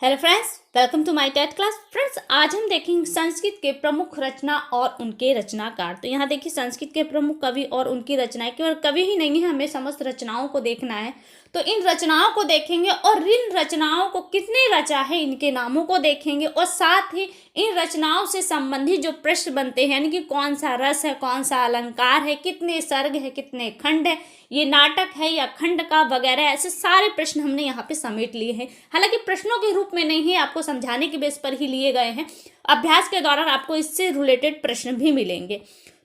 Hello friends, welcome to my TET class. Friends, आज हम देखेंगे संस्कृत के प्रमुख रचना और उनके रचनाकार। तो यहाँ देखिए संस्कृत के प्रमुख कवि और उनकी रचनाएं, केवल कवि ही नहीं है, हमें समस्त रचनाओं को देखना है। तो इन रचनाओं को देखेंगे और इन रचनाओं को किसने रचा है इनके नामों को देखेंगे, और साथ ही इन रचनाओं से संबंधित जो प्रश्न बनते हैं, यानी कि कौन सा रस है, कौन सा अलंकार है, कितने सर्ग है, कितने खंड है, ये नाटक है या खंड का वगैरह, ऐसे सारे प्रश्न हमने यहाँ पे समेट लिए हैं। हालांकि प्रश्नों के रूप में नहीं है, आपको समझाने के बेस पर ही लिए गए हैं। अभ्यास के दौरान आपको इससे रिलेटेड प्रश्न भी मिलेंगे।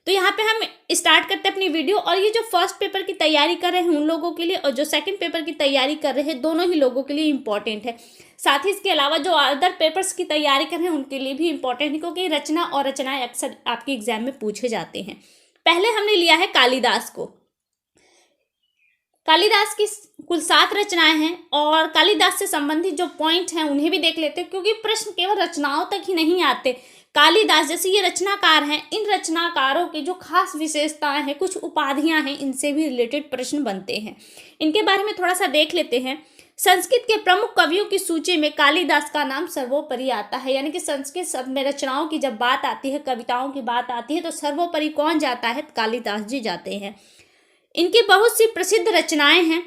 तो यहाँ पे हम स्टार्ट करते हैं अपनी वीडियो। और ये जो फर्स्ट पेपर की तैयारी कर रहे हैं उन लोगों के लिए, और जो सेकंड पेपर की तैयारी कर रहे हैं, दोनों ही लोगों के लिए इंपॉर्टेंट है। साथ ही इसके अलावा जो अदर पेपर्स की तैयारी कर रहे हैं उनके लिए भी इंपॉर्टेंट है, क्योंकि रचना और रचनाएं अक्सर आपके एग्जाम में पूछे जाते हैं। पहले हमने लिया है कालिदास को। कालिदास की कुल 7 रचनाएं हैं, और कालिदास से संबंधित जो पॉइंट हैं उन्हें भी देख लेते हैं, क्योंकि प्रश्न केवल रचनाओं तक ही नहीं आते। कालिदास जैसे ये रचनाकार हैं, इन रचनाकारों की जो खास विशेषताएं हैं, कुछ उपाधियां हैं, इनसे भी रिलेटेड प्रश्न बनते हैं। इनके बारे में थोड़ा सा देख लेते हैं। संस्कृत के प्रमुख कवियों की सूची में कालिदास का नाम सर्वोपरि आता है, यानी कि संस्कृत शब्द में रचनाओं की जब बात आती है, कविताओं की बात आती है, तो सर्वोपरि कौन जाता है? कालिदास जी जाते हैं। इनकी बहुत सी प्रसिद्ध रचनाएं हैं।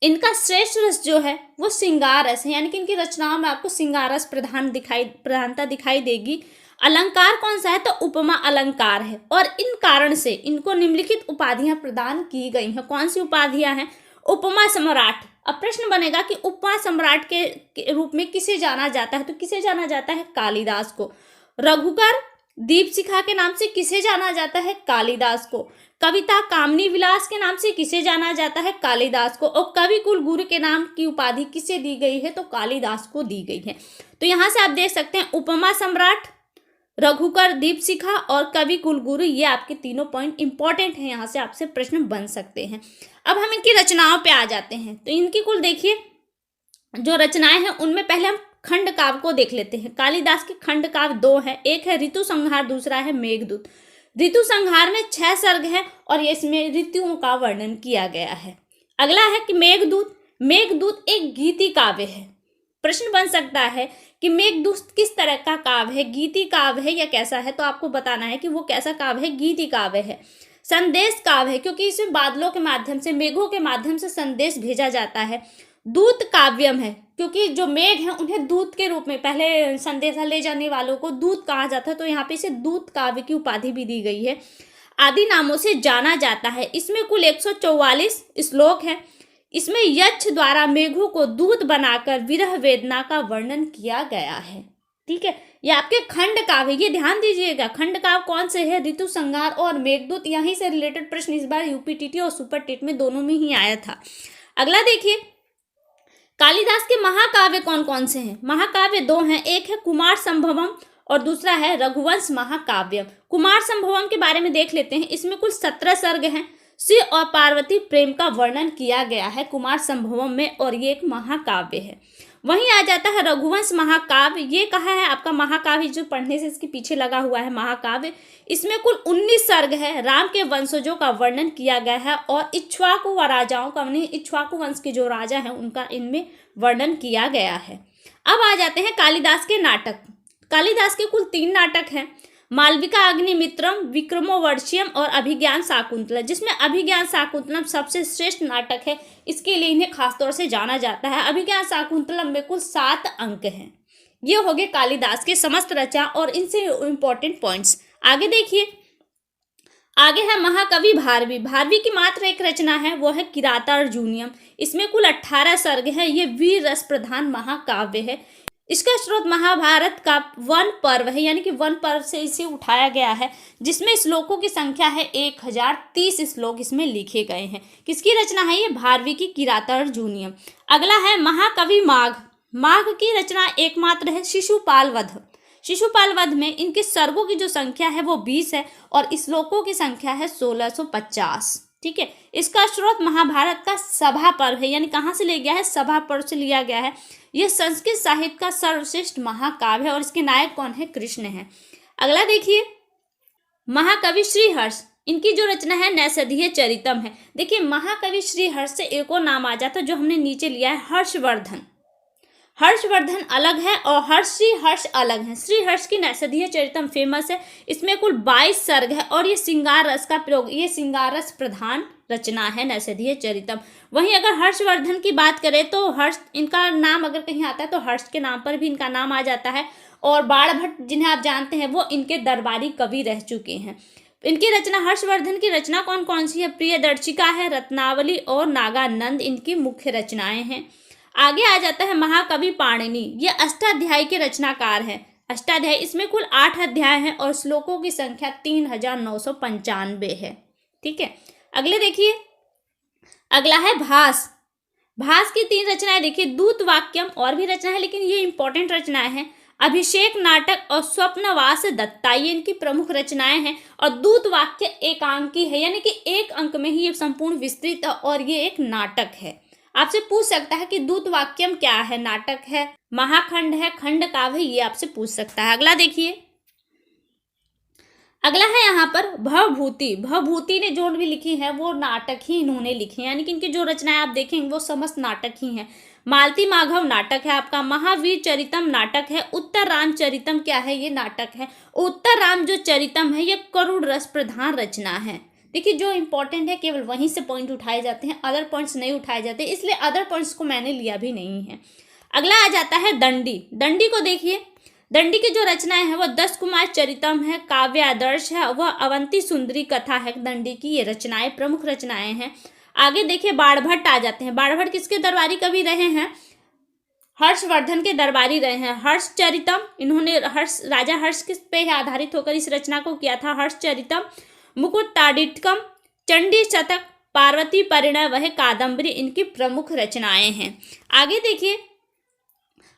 इनका श्रेष्ठ रस जो है वो श्रृंगार रस है, यानी कि इनकी रचनाओं में आपको श्रृंगार रस प्रधानता दिखाई देगी। अलंकार कौन सा है? तो उपमा अलंकार है, और इन कारण से इनको निम्नलिखित उपाधियां प्रदान की गई हैं। कौन सी उपाधियां हैं? उपमा सम्राट। अब प्रश्न बनेगा कि उपमा सम्राट के रूप में किसे जाना जाता है? तो किसे जाना जाता है? कालिदास को। रघुकर दीपशिखा के नाम से किसे जाना जाता है? कालिदास को। कविता कामनी विलास के नाम से किसे जाना जाता है? कालिदास को। और कवि कुल गुरु के नाम की उपाधि किसे दी गई है? तो कालिदास को दी गई है। तो यहां से आप देख सकते हैं उपमा सम्राट, रघुकर, दीपशिखा और कवि कुल गुरु, ये आपके तीनों पॉइंट इंपॉर्टेंट हैं, यहाँ से आपसे प्रश्न बन सकते हैं। अब हम इनकी रचनाओं पे आ जाते हैं। तो इनकी कुल देखिए जो रचनाएं हैं उनमें पहले हम खंड काव्य को देख लेते हैं। कालिदास के खंड काव्य 2 हैं, एक है ऋतु संहार, दूसरा है मेघदूत। ऋतु संहार में 6 सर्ग है और इसमें ऋतुओं का वर्णन किया गया है। अगला है कि मेघदूत। मेघदूत एक गीति काव्य है। प्रश्न बन सकता है कि मेघदूत किस तरह का काव्य है, गीति काव्य है या कैसा है? तो आपको बताना है कि वो कैसा काव्य है। गीति काव्य है। संदेश काव्य है, क्योंकि इसमें बादलों के माध्यम से, मेघों के माध्यम से संदेश भेजा जाता है। दूत काव्यम है, क्योंकि जो मेघ हैं उन्हें दूत के रूप में, पहले संदेशा ले जाने वालों को दूत कहा जाता है, तो यहाँ पे इसे दूत काव्य की उपाधि भी दी गई है। आदि नामों से जाना जाता है। इसमें कुल 144 श्लोक हैं। इसमें यक्ष द्वारा मेघों को दूत बनाकर विरह वेदना का वर्णन किया गया है। ठीक है, ये आपके खंड काव्य, ये ध्यान दीजिएगा। खंड काव्य कौन से है? ऋतु संहार और मेघदूत। यहीं से रिलेटेड प्रश्न इस बार यूपीटीटी और सुपर टेट में दोनों में ही आया था। अगला देखिए, कालिदास के महाकाव्य कौन कौन से हैं? महाकाव्य 2 हैं, एक है कुमार संभवम और दूसरा है रघुवंश महाकाव्यम। कुमार संभवम के बारे में देख लेते हैं। इसमें कुल 17 सर्ग हैं। शिव और पार्वती प्रेम का वर्णन किया गया है कुमार संभवम में, और ये एक महाकाव्य है। वहीं आ जाता है रघुवंश महाकाव्य। ये कहा है आपका महाकाव्य, जो पढ़ने से इसके पीछे लगा हुआ है महाकाव्य। इसमें कुल 19 सर्ग है। राम के वंशजों का वर्णन किया गया है, और इक्ष्वाकु व राजाओं का, इक्ष्वाकु वंश के जो राजा हैं उनका इनमें वर्णन किया गया है। अब आ जाते हैं कालिदास के नाटक। कालिदास के कुल 3 नाटक हैं, मालविका अग्निमित्रम, विक्रमोर्वशीयम और अभिज्ञान शाकुंतलम, जिसमें अभिज्ञान शाकुंतलम सबसे श्रेष्ठ नाटक है। इसके लिए इन्हें खासतौर से जाना जाता है। अभिज्ञान शाकुंतलम में कुल 7 अंक हैं। ये हो गए कालिदास के समस्त रचना और इनसे इंपॉर्टेंट पॉइंट्स। आगे देखिए, आगे है महाकवि भारवी। भारवी की मात्र एक रचना है, वो है किरातार्जुनीयम। इसमें कुल 18 सर्ग हैं। ये वीर रस प्रधान महाकाव्य है। इसका स्रोत महाभारत का वन पर्व है, यानी कि वन पर्व से इसे उठाया गया है, जिसमें श्लोकों की संख्या है 1030 श्लोक इसमें लिखे गए हैं। किसकी रचना है ये? भारवी की किरातार्जुनीयम। अगला है महाकवि माघ। माघ की रचना एकमात्र है शिशुपाल वध। शिशुपाल वध में इनके सर्गों की जो संख्या है वो 20 है, और श्लोकों की संख्या है 1650। ठीक है, इसका स्रोत महाभारत का सभा पर्व है, यानी कहाँ से लिया गया है? सभा पर्व से लिया गया है। यह संस्कृत साहित्य का सर्वश्रेष्ठ महाकाव्य है, और इसके नायक कौन है? कृष्ण है। अगला देखिए, महाकवि श्रीहर्ष। इनकी जो रचना है नैषधीय चरितम है। देखिए, महाकवि श्रीहर्ष से एक और नाम आ जाता है जो हमने नीचे लिया है, हर्षवर्धन। हर्षवर्धन अलग है और श्री हर्ष अलग है। श्री हर्ष की नैषधीय चरितम फेमस है, इसमें कुल 22 सर्ग है और ये श्रृंगार रस का प्रयोग, ये श्रृंगार रस प्रधान रचना है नैषधीय चरितम। वहीं अगर हर्षवर्धन की बात करें तो हर्ष, इनका नाम अगर कहीं आता है तो हर्ष के नाम पर भी इनका नाम आ जाता है। और बाणभट्ट जिन्हें आप जानते हैं वो इनके दरबारी कवि रह चुके हैं। इनकी रचना, हर्षवर्धन की रचना कौन कौन सी है? प्रियदर्शिका है, रत्नावली और नागानंद इनकी मुख्य रचनाएं हैं। आगे आ जाता है महाकवि पाणिनि, ये अष्टाध्यायी के रचनाकार हैं। अष्टाध्यायी, इसमें कुल 8 अध्याय हैं और श्लोकों की संख्या 3995 है। ठीक है, अगले देखिए, अगला है भास। भास की 3 रचनाएं देखिए, दूत वाक्यम और भी रचना है लेकिन ये इंपॉर्टेंट रचनाएं हैं। अभिषेक नाटक और स्वप्नवास दत्ता, ये इनकी प्रमुख रचनाएं हैं। और दूत वाक्य एकांकी है, यानी कि 1 अंक में ही ये संपूर्ण विस्तृत है और ये एक नाटक है। आपसे पूछ सकता है कि दूत वाक्यम क्या है, नाटक है, महाखंड है, खंड काव्य, ये आपसे पूछ सकता है। अगला देखिए, अगला है यहाँ पर भवभूति। भवभूति ने जो भी लिखी है वो नाटक ही इन्होंने लिखी है, यानी कि इनकी जो रचनाएं आप देखेंगे वो समस्त नाटक ही हैं। मालती माघव नाटक है आपका, महावीर चरितम नाटक है, उत्तर राम चरितम क्या है, ये नाटक है। उत्तर राम जो चरितम है ये करुण रस प्रधान रचना है। देखिए, जो इंपॉर्टेंट है केवल वहीं से पॉइंट उठाए जाते हैं, अदर पॉइंट्स नहीं उठाए जाते, इसलिए अदर पॉइंट्स को मैंने लिया भी नहीं है। अगला आ जाता है दंडी। दंडी को देखिए, दंडी की जो रचनाएं हैं वो 10 कुमार चरितम है, काव्य आदर्श है, वह अवंती सुंदरी कथा है। दंडी की ये रचनाएं प्रमुख रचनाएं हैं। आगे देखिए, बाणभट्ट आ जाते हैं। बाणभट्ट किसके दरबारी कवि रहे हैं? हर्षवर्धन के दरबारी रहे हैं। हर्ष चरितम, इन्होंने राजा हर्ष किस पे आधारित होकर इस रचना को किया था? हर्ष चरितम, मुकुट-ताडिटकम, चंडी शतक, पार्वती परिणय वह कादम्बरी इनकी प्रमुख रचनाएं हैं। आगे देखिए,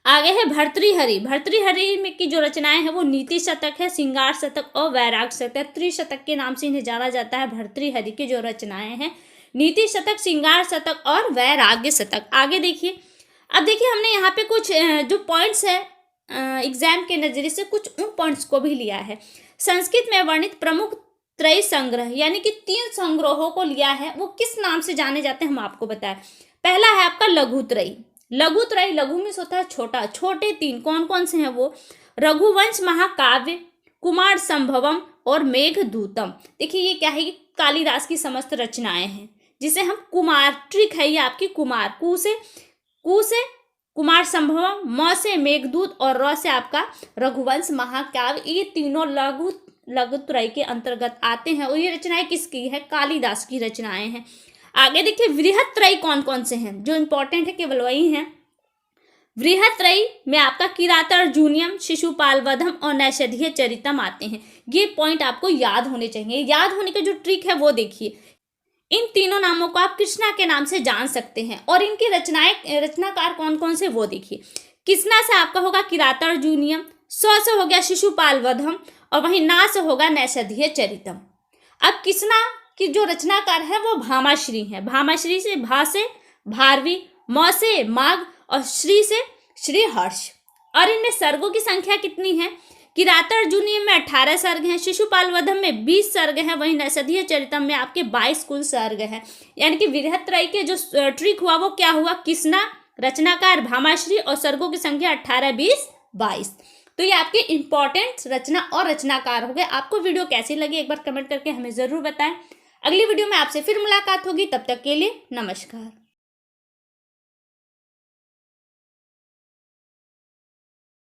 आगे है भर्तृहरि। भर्तृहरि में की जो रचनाएं हैं वो नीति शतक है, श्रृंगार शतक और वैराग शतक, त्रिशतक के नाम से इन्हें जाना जाता है। भर्तृहरि की जो रचनाएं हैं, नीति शतक, श्रृंगार शतक और वैराग्य शतक। आगे देखिए, अब देखिए हमने यहाँ पे कुछ जो पॉइंट्स है एग्जाम के नजरिए से कुछ उन पॉइंट्स को भी लिया है। संस्कृत में वर्णित प्रमुख त्रय संग्रह, यानी कि 3 संग्रहों को लिया है। वो किस नाम से जाने जाते हैं हम आपको बताएं। पहला है आपका लघुत्रयी। लघुत्रयी, लघु में होता है छोटा, छोटे 3 कौन कौन से हैं वो? रघुवंश महाकाव्य, कुमार संभवम और मेघदूतम। देखिए ये क्या है, ये कालिदास की समस्त रचनाएं हैं जिसे हम कुमार, ट्रिक है ये आपकी, कुमार, कु से कुमार संभवम, म से मेघदूत और र से आपका रघुवंश महाकाव्य, ये तीनों लघुत्रयी के अंतर्गत आते हैं। और ये रचनाएं किसकी है? कालिदास की रचनाएं हैं। आगे देखिए, वृहत्त्रयी कौन कौन से हैं? जो इंपॉर्टेंट है केवल वही हैं। वृहत्त्रयी में आपका किरातार्जुनीयम, शिशुपाल वधम और नैषधीय चरितम आते हैं। ये पॉइंट आपको याद होने चाहिए। याद होने का जो ट्रिक है वो देखिए, इन तीनों नामों को आप कृष्णा के नाम से जान सकते हैं और इनकी रचनाकार कौन कौन से वो देखिए। कृष्णा से आपका होगा किरातार्जुनीयम, से हो गया शिशुपाल वधम और वहीं ना से होगा नैषधीय चरितम। अब कृष्णा की जो रचनाकार है वो भामाश्री है। भामाश्री से भा से भारवी, म से माघ और श्री से श्रीहर्ष। और इनमें सर्गों की संख्या कितनी है? किरातार्जुनीयम में 18 सर्ग हैं, शिशुपाल वधम में 20 सर्ग हैं, वहीं नैषधीय चरितम में आपके 22 कुल सर्ग हैं। यानी कि वृहत्त्रयी के जो ट्रिक हुआ वो क्या हुआ? कृष्णा, रचनाकार भामाश्री और सर्गों की संख्या 18, 20, 22। तो ये आपके इंपॉर्टेंट रचना और रचनाकार हो गए। आपको वीडियो कैसी लगी एक बार कमेंट करके हमें जरूर बताएं। अगली वीडियो में आपसे फिर मुलाकात होगी, तब तक के लिए नमस्कार।